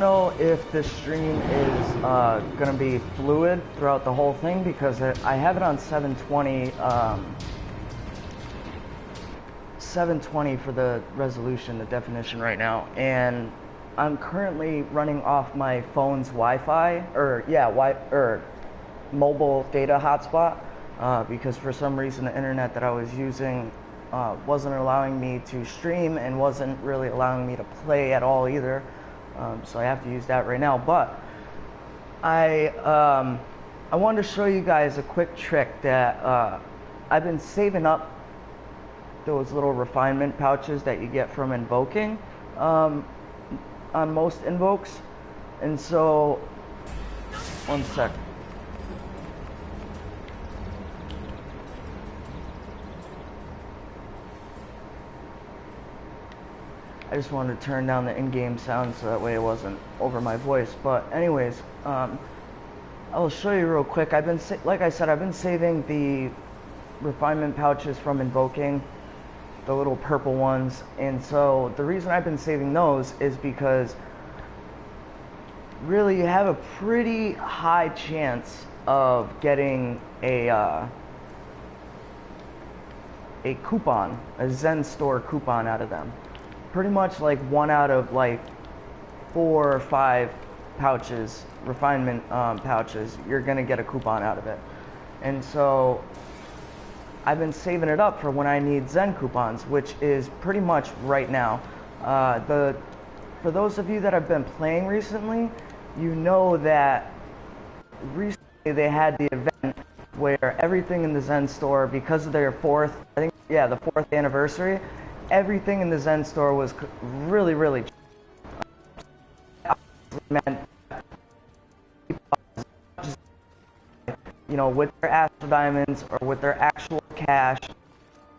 Know if this stream is gonna be fluid throughout the whole thing because I have it on 720 720 for the resolution, the definition right now, and I'm currently running off my phone's Wi-Fi or mobile data hotspot because for some reason the internet that I was using wasn't allowing me to stream and wasn't really allowing me to play at all either. So I have to use that right now, but I wanted to show you guys a quick trick that I've been saving up those little refinement pouches that you get from invoking on most invokes. And so, one sec. I just wanted to turn down the in-game sound so that way it wasn't over my voice. But anyways, I'll show you real quick. Like I said, I've been saving the refinement pouches from invoking, the little purple ones. And so the reason I've been saving those is because really you have a pretty high chance of getting a coupon, a Zen store coupon out of them. Pretty much like 1 out of like 4 or 5 pouches, refinement pouches, you're gonna get a coupon out of it. And so I've been saving it up for when I need Zen coupons, which is pretty much right now. For those of you that have been playing recently, you know that recently they had the event where everything in the Zen store, because of their the 4th anniversary, everything in the Zen store was really, really cheap. You know, with their Astral Diamonds or with their actual cash.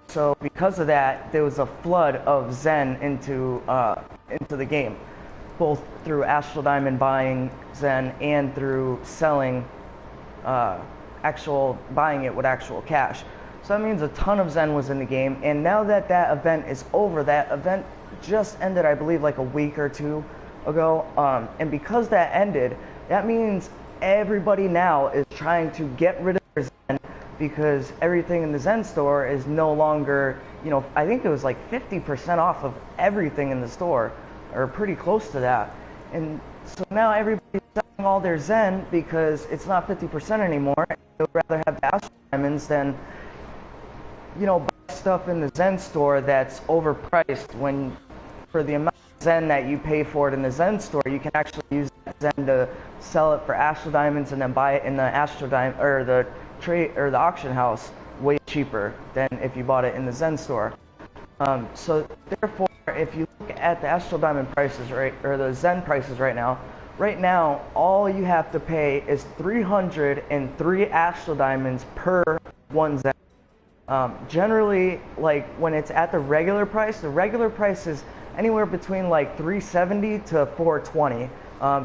So because of that, there was a flood of Zen into the game, both through Astral Diamond buying Zen and through selling, buying it with actual cash. So that means a ton of Zen was in the game, and now that that event is over, that event just ended, I believe, like a week or two ago, and because that ended, that means everybody now is trying to get rid of their Zen because everything in the Zen store is no longer, you know, I think it was like 50% off of everything in the store, or pretty close to that. And so now everybody's selling all their Zen because it's not 50% anymore. They'd rather have the Astral Diamonds than, you know, buy stuff in the Zen store that's overpriced when for the amount of Zen that you pay for it in the Zen store, you can actually use that Zen to sell it for Astral Diamonds and then buy it in the Astral Diamond or the trade or the auction house way cheaper than if you bought it in the Zen store. So therefore, if you look at the Astral Diamond prices or the Zen prices right now all you have to pay is 303 Astral Diamonds per 1 Zen. Generally, like when it's at the regular price is anywhere between like 370 to 420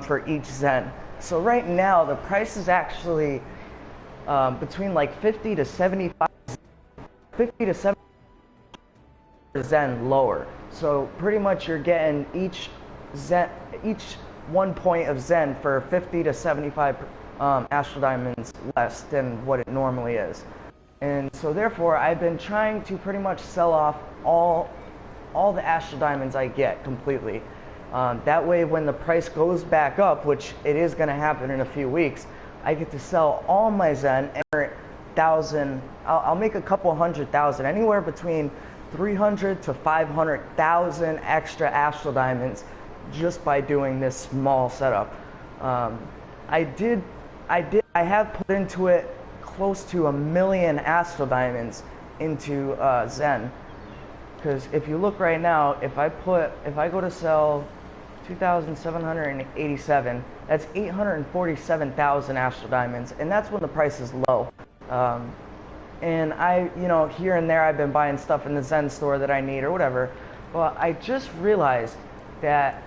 for each Zen. So right now the price is actually between like 50 to 75 Zen lower. So pretty much you're getting each 1 point of Zen for 50 to 75 Astral Diamonds less than what it normally is. And so therefore, I've been trying to pretty much sell off all the Astral Diamonds I get completely. That way, when the price goes back up, which it is going to happen in a few weeks, I get to sell all my Zen and 1,000. I'll make a couple 100,000, anywhere between 300 to 500,000 extra Astral Diamonds just by doing this small setup. I have put into it close to 1 million Astral Diamonds into Zen, because if you look right now, if I go to sell 2,787, that's 847,000 Astral Diamonds, and that's when the price is low. And you know, here and there I've been buying stuff in the Zen store that I need or whatever, but I just realized that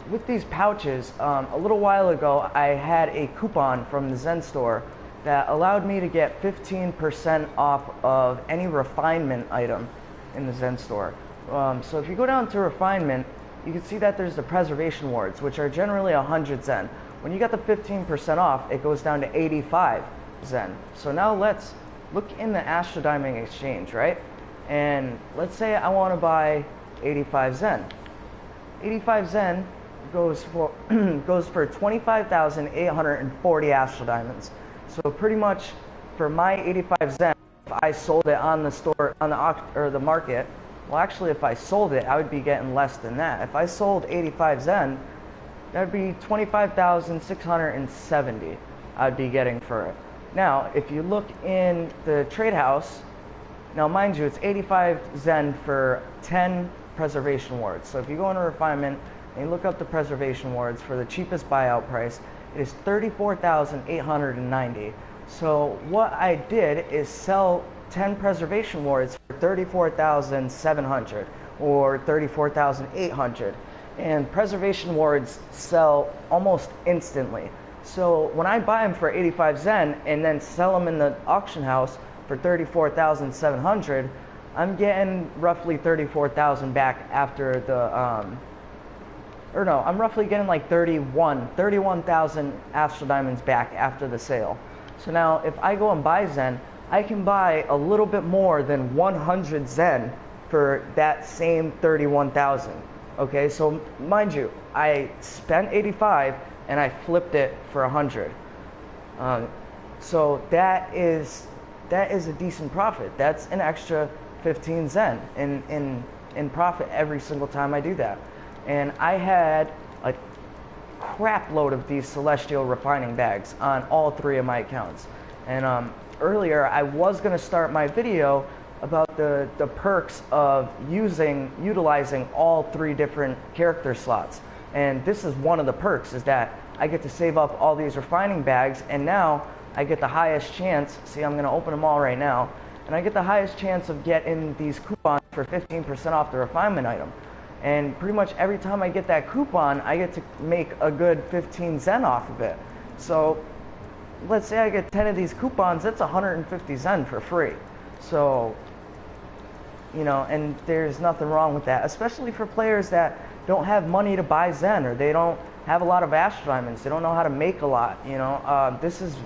with these pouches, a little while ago I had a coupon from the Zen store that allowed me to get 15% off of any refinement item in the Zen store. So if you go down to refinement, you can see that there's the preservation wards, which are generally 100 Zen. When you get the 15% off, it goes down to 85 Zen. So now let's look in the Astral Diamond exchange, right? And let's say I want to buy 85 Zen. 85 Zen goes for goes for 25,840 Astral Diamonds. So pretty much for my 85 Zen, if I sold it on the store, on the market, well, actually, if I sold it, I would be getting less than that. If I sold 85 Zen, that would be 25,670 I'd be getting for it. Now, if you look in the trade house, now mind you, it's 85 Zen for 10 preservation wards. So if you go into Refinement and you look up the preservation wards for the cheapest buyout price, it is 34,890. So what I did is sell 10 preservation wards for 34,700 or 34,800. And preservation wards sell almost instantly. So when I buy them for 85 Zen and then sell them in the auction house for 34,700, I'm getting roughly 34,000 back after the, I'm roughly getting like 31,000 Astral Diamonds back after the sale. So now if I go and buy Zen, I can buy a little bit more than 100 Zen for that same 31,000. Okay, so mind you, I spent 85 and I flipped it for 100. So that is a decent profit. That's an extra 15 Zen in profit every single time I do that. And I had a crap load of these celestial refining bags on all 3 of my accounts. And earlier I was going to start my video about the perks of utilizing all 3 different character slots. And this is one of the perks, is that I get to save up all these refining bags, and now I get the highest chance. See, I'm going to open them all right now, and I get the highest chance of getting these coupons for 15% off the refinement item. And pretty much every time I get that coupon, I get to make a good 15 Zen off of it. So let's say I get 10 of these coupons, that's 150 Zen for free. So, you know, and there's nothing wrong with that, especially for players that don't have money to buy Zen, or they don't have a lot of Astral Diamonds, they don't know how to make a lot, you know. This is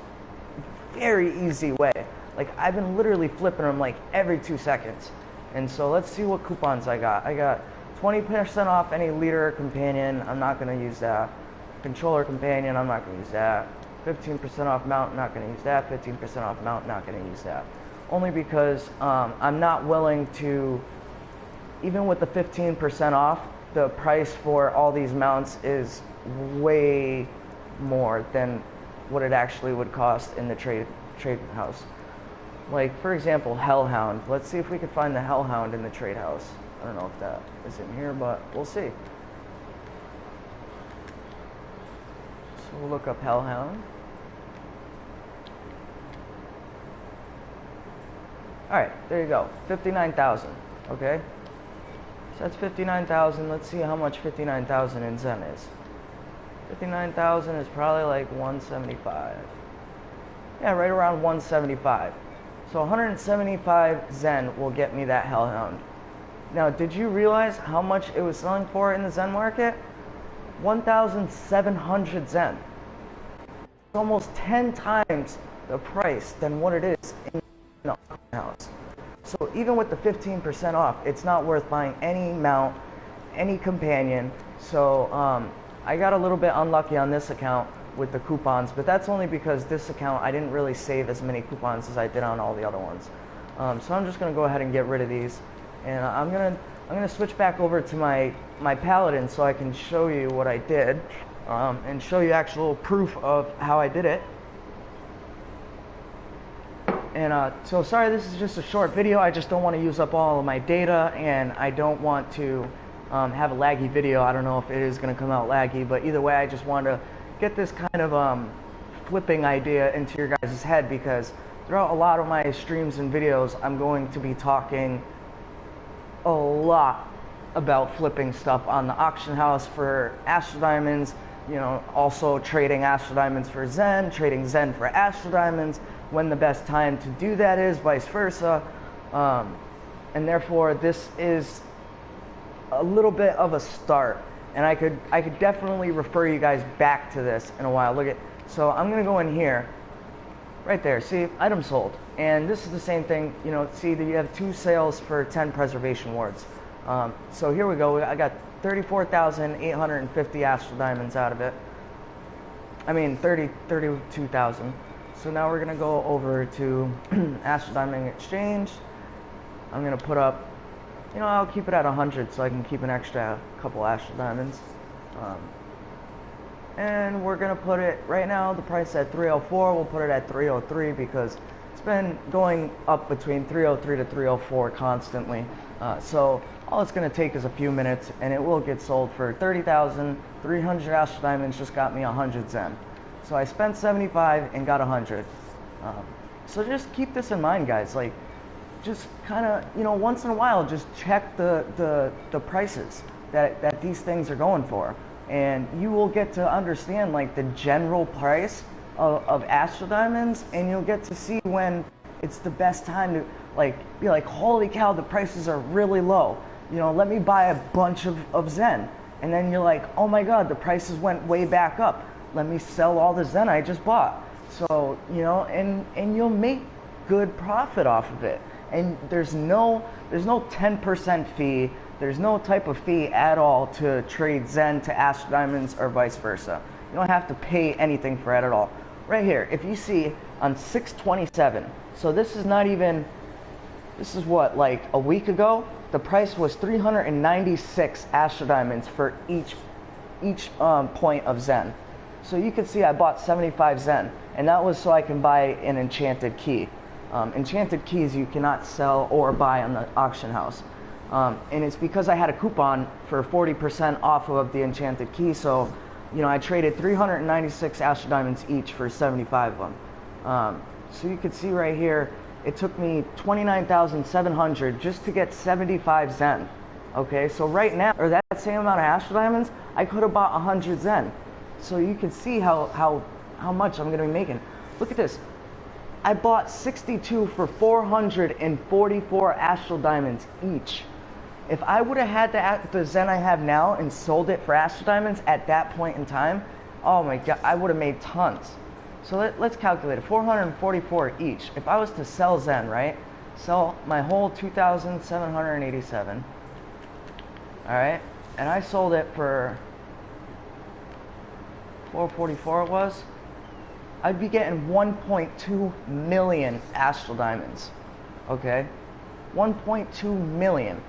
very easy way. Like, I've been literally flipping them like every 2 seconds. And so let's see what coupons I got. I got 20% off any leader or companion, I'm not going to use that. Controller companion, I'm not going to use that. 15% off mount, not going to use that. 15% off mount, not going to use that. Only because I'm not willing to, even with the 15% off, the price for all these mounts is way more than what it actually would cost in the trade house. Like, for example, Hellhound. Let's see if we can find the Hellhound in the trade house. I don't know if that is in here, but we'll see. So we'll look up Hellhound. Alright, there you go. 59,000. Okay? So that's 59,000. Let's see how much 59,000 in Zen is. 59,000 is probably like 175. Yeah, right around 175. So 175 Zen will get me that Hellhound. Now, did you realize how much it was selling for in the Zen market? 1,700 Zen. It's almost 10 times the price than what it is in the auction house. So even with the 15% off, it's not worth buying any mount, any companion. So I got a little bit unlucky on this account with the coupons, but that's only because this account I didn't really save as many coupons as I did on all the other ones. So I'm just gonna go ahead and get rid of these, and I'm gonna switch back over to my Paladin so I can show you what I did, and show you actual proof of how I did it. And so sorry, this is just a short video. I just don't want to use up all of my data, and I don't want to have a laggy video. I don't know if it is going to come out laggy, but either way, I just want to get this kind of flipping idea into your guys' head, because throughout a lot of my streams and videos, I'm going to be talking a lot about flipping stuff on the auction house for Astral Diamonds, you know, also trading Astral Diamonds for Zen, trading Zen for Astral Diamonds, when the best time to do that is, vice versa. And therefore, this is a little bit of a start And I could definitely refer you guys back to this in a while. Look at, so I'm gonna go in here, right there, see, item sold. And this is the same thing, you know, see that you have 2 sales for 10 preservation wards. So here we go, I got 34,850 Astral Diamonds out of it. I mean 32,000. So now we're gonna go over to Astral Diamond Exchange. I'm gonna put up, you know, I'll keep it at 100 so I can keep an extra couple Astral Diamonds. And we're gonna put it, right now the price at 304, we'll put it at 303 because it's been going up between 303 to 304 constantly. So all it's gonna take is a few minutes and it will get sold for 30,300 Astral Diamonds. Just got me 100 Zen. So I spent 75 and got 100. So just keep this in mind, guys. Like, just kind of, you know, once in a while, just check the prices that these things are going for. And you will get to understand, like, the general price of Astral Diamonds, and you'll get to see when it's the best time to, like, be like, holy cow, the prices are really low. You know, let me buy a bunch of Zen. And then you're like, oh my God, the prices went way back up. Let me sell all the Zen I just bought. So, you know, and you'll make good profit off of it. And there's no 10% fee. There's no type of fee at all to trade Zen to Astral Diamonds or vice versa. You don't have to pay anything for it at all. Right here, if you see on 6/27, so this is not even, this is what, like a week ago, the price was 396 Astral Diamonds for each point of Zen. So you can see I bought 75 Zen, and that was so I can buy an enchanted key. Enchanted keys you cannot sell or buy on the auction house. And it's because I had a coupon for 40% off of the enchanted key, so you know, I traded 396 Astral Diamonds each for 75 of them. So you can see right here, it took me 29,700 just to get 75 Zen. Okay, so right now, or that same amount of Astral Diamonds, I could have bought 100 Zen. So you can see how much I'm gonna be making. Look at this. I bought 62 for 444 Astral Diamonds each. If I would have had the Zen I have now and sold it for Astral Diamonds at that point in time, oh my God, I would have made tons. So let's calculate it, 444 each. If I was to sell Zen, right? Sell my whole 2,787. All right, and I sold it for 444 it was, I'd be getting 1.2 million Astral Diamonds. Okay, 1.2 million.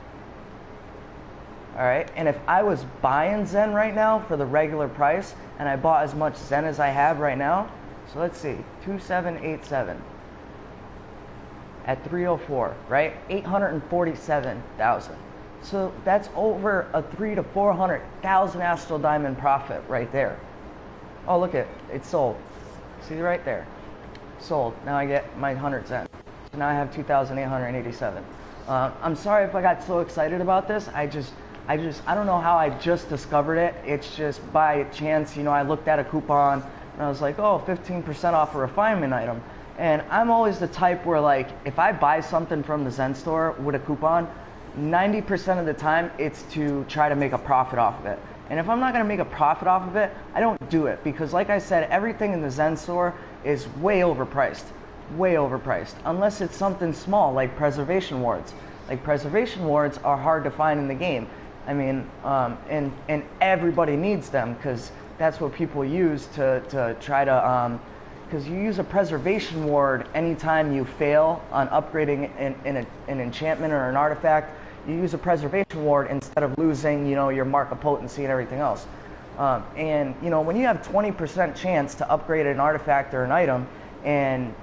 All right, and if I was buying Zen right now for the regular price and I bought as much Zen as I have right now, so let's see, 2787 at 304, right? 847,000. So that's over a 300,000 to 400,000 Astral Diamond profit right there. Oh, look at it sold. See right there, sold. Now I get my 100 Zen. So now I have 2,887. I'm sorry if I got so excited about this. I don't know how I just discovered it. It's just by chance, you know, I looked at a coupon and I was like, oh, 15% off a refinement item. And I'm always the type where, like, if I buy something from the Zen store with a coupon, 90% of the time it's to try to make a profit off of it. And if I'm not going to make a profit off of it, I don't do it, because like I said, everything in the Zen store is way overpriced. Way overpriced. Unless it's something small like preservation wards. Like, preservation wards are hard to find in the game. I mean, and everybody needs them, because that's what people use to try to, because you use a preservation ward anytime you fail on upgrading an enchantment or an artifact. You use a preservation ward instead of losing, you know, your mark of potency and everything else. And, you know, when you have 20% chance to upgrade an artifact or an item, and,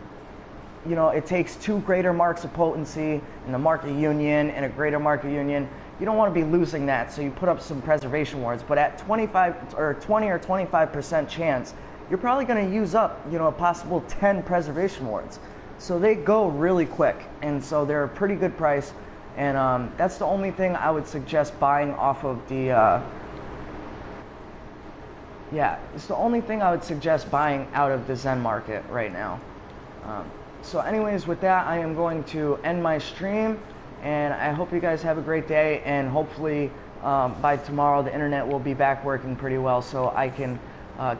you know, it takes 2 greater marks of potency and the mark of union and a greater mark of union, you don't want to be losing that, so you put up some preservation wards. But at 20 or 25% chance, you're probably going to use up, you know, a possible 10 preservation wards. So they go really quick, and so they're a pretty good price. And that's the only thing I would suggest buying off of the, yeah, it's the only thing I would suggest buying out of the Zen market right now. So anyways, with that, I am going to end my stream, and I hope you guys have a great day, and hopefully by tomorrow the internet will be back working pretty well, so I can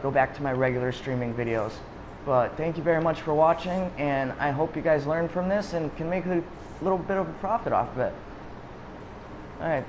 go back to my regular streaming videos. But thank you very much for watching, and I hope you guys learned from this and can make a little bit of a profit off of it. Alright.